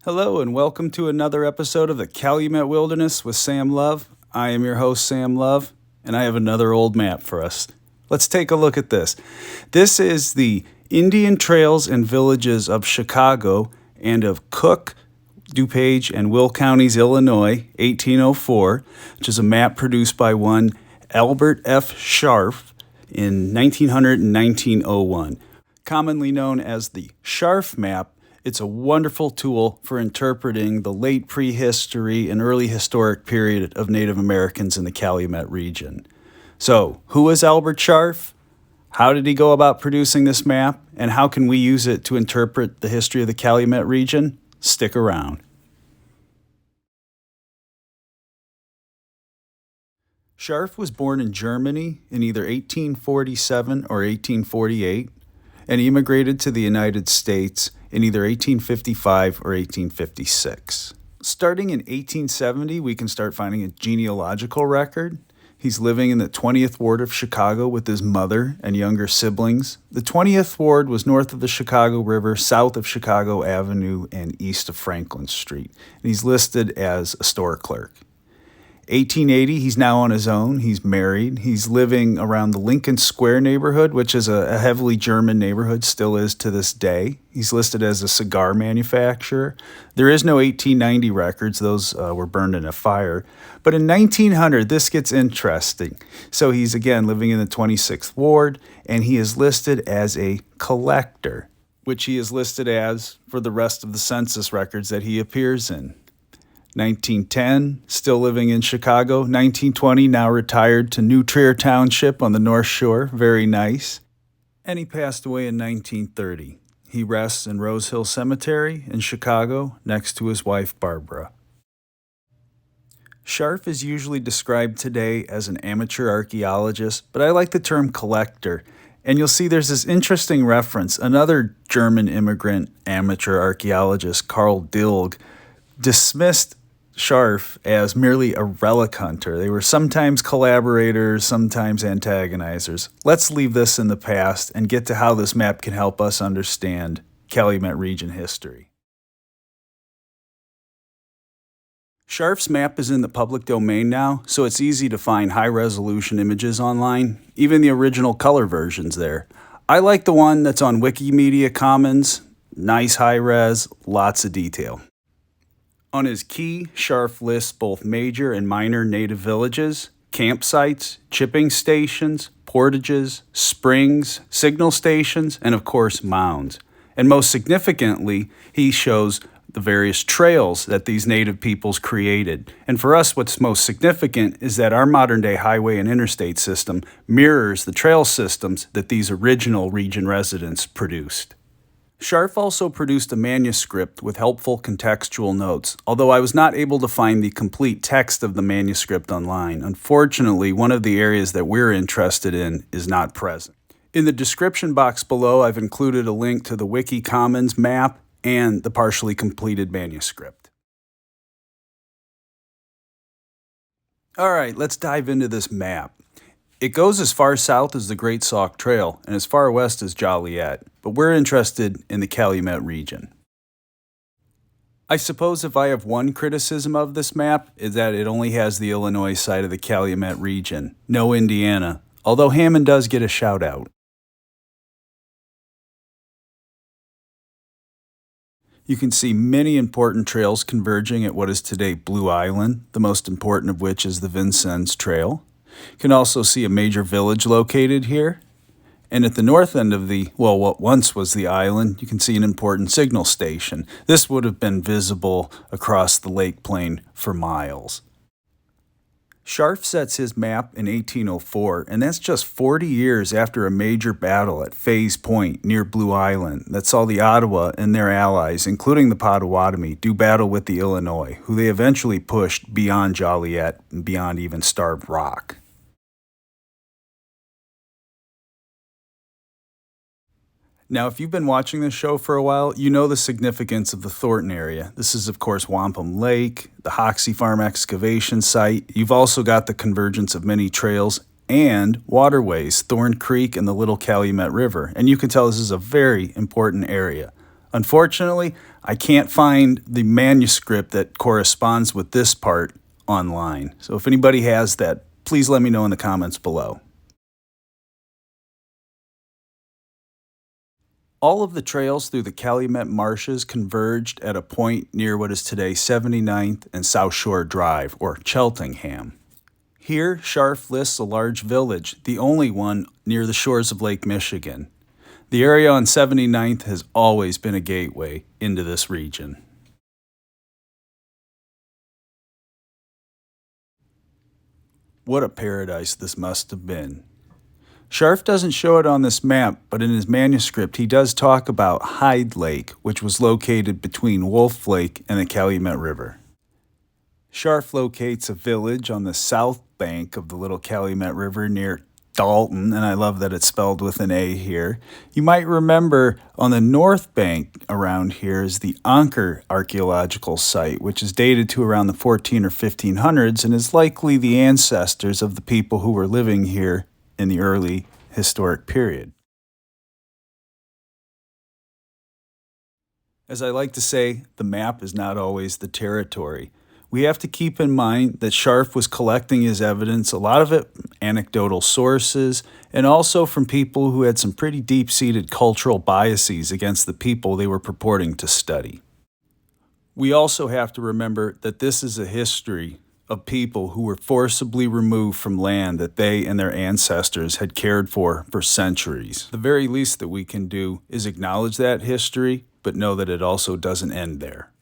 Hello and welcome to another episode of the Calumet Wilderness with Sam Love. I am your host, Sam Love, and I have another old map for us. Let's take a look at this. This is the Indian trails and villages of Chicago and of Cook, DuPage, and Will Counties, Illinois, 1804, which is a map produced by one Albert F. Scharf in 1900 and 1901. Commonly known as the Scharf Map, it's a wonderful tool for interpreting the late prehistory and early historic period of Native Americans in the Calumet region. So, who was Albert Scharf? How did he go about producing this map? And how can we use it to interpret the history of the Calumet region? Stick around. Scharf was born in Germany in either 1847 or 1848 and he immigrated to the United States in either 1855 or 1856. Starting in 1870, we can start finding a genealogical record. He's living in the 20th Ward of Chicago with his mother and younger siblings. The 20th Ward was north of the Chicago River, south of Chicago Avenue, and east of Franklin Street. And he's listed as a store clerk. 1880, he's now on his own. He's married. He's living around the Lincoln Square neighborhood, which is a heavily German neighborhood, still is to this day. He's listed as a cigar manufacturer. There is no 1890 records. Those were burned in a fire. But in 1900, this gets interesting. So he's, again, living in the 26th Ward, and he is listed as a collector, which he is listed as for the rest of the census records that he appears in. 1910, still living in Chicago. 1920, now retired to New Trier Township on the North Shore. Very nice. And he passed away in 1930. He rests in Rose Hill Cemetery in Chicago next to his wife, Barbara. Scharf is usually described today as an amateur archaeologist, but I like the term collector. And you'll see there's this interesting reference. Another German immigrant amateur archaeologist, Carl Dilg, dismissed Scharf as merely a relic hunter. They were sometimes collaborators, sometimes antagonizers. Let's leave this in the past and get to how this map can help us understand Calumet region history. Scharf's map is in the public domain now, so it's easy to find high-resolution images online, even the original color versions there. I like the one that's on Wikimedia Commons. Nice high-res, lots of detail. On his key, Scharf lists both major and minor native villages, campsites, chipping stations, portages, springs, signal stations, and of course mounds. And most significantly, he shows the various trails that these native peoples created. And for us, what's most significant is that our modern-day highway and interstate system mirrors the trail systems that these original region residents produced. Scharf also produced a manuscript with helpful contextual notes, although I was not able to find the complete text of the manuscript online. Unfortunately, one of the areas that we're interested in is not present. In the description box below, I've included a link to the Wiki Commons map and the partially completed manuscript. All right, let's dive into this map. It goes as far south as the Great Sauk Trail and as far west as Joliet, but we're interested in the Calumet region. I suppose if I have one criticism of this map, is that it only has the Illinois side of the Calumet region, no Indiana, although Hammond does get a shout out. You can see many important trails converging at what is today Blue Island, the most important of which is the Vincennes Trail. You can also see a major village located here. And at the north end of what once was the island, you can see an important signal station. This would have been visible across the lake plain for miles. Scharf sets his map in 1804, and that's just 40 years after a major battle at Fays Point near Blue Island that saw the Ottawa and their allies, including the Potawatomi, do battle with the Illinois, who they eventually pushed beyond Joliet and beyond even Starved Rock. Now, if you've been watching this show for a while, you know the significance of the Thornton area. This is, of course, Wampum Lake, the Hoxie Farm excavation site. You've also got the convergence of many trails and waterways, Thorn Creek and the Little Calumet River. And you can tell this is a very important area. Unfortunately, I can't find the manuscript that corresponds with this part online. So if anybody has that, please let me know in the comments below. All of the trails through the Calumet marshes converged at a point near what is today 79th and South Shore Drive, or Cheltenham. Here, Scharf lists a large village, the only one near the shores of Lake Michigan. The area on 79th has always been a gateway into this region. What a paradise this must have been. Scharf doesn't show it on this map, but in his manuscript he does talk about Hyde Lake, which was located between Wolf Lake and the Calumet River. Scharf locates a village on the south bank of the little Calumet River near Thornton, and I love that it's spelled with an A here. You might remember on the north bank around here is the Anchor archaeological site, which is dated to around the 14 or 1500s and is likely the ancestors of the people who were living here in the early historic period. As I like to say, the map is not always the territory. We have to keep in mind that Scharf was collecting his evidence, a lot of it anecdotal sources, and also from people who had some pretty deep-seated cultural biases against the people they were purporting to study. We also have to remember that this is a history of people who were forcibly removed from land that they and their ancestors had cared for centuries. The very least that we can do is acknowledge that history, but know that it also doesn't end there.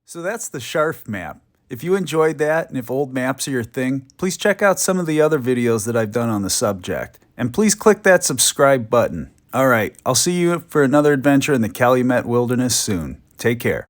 So that's the Scharf Map. If you enjoyed that, and if old maps are your thing, please check out some of the other videos that I've done on the subject. And please click that subscribe button. All right, I'll see you for another adventure in the Calumet Wilderness soon. Take care.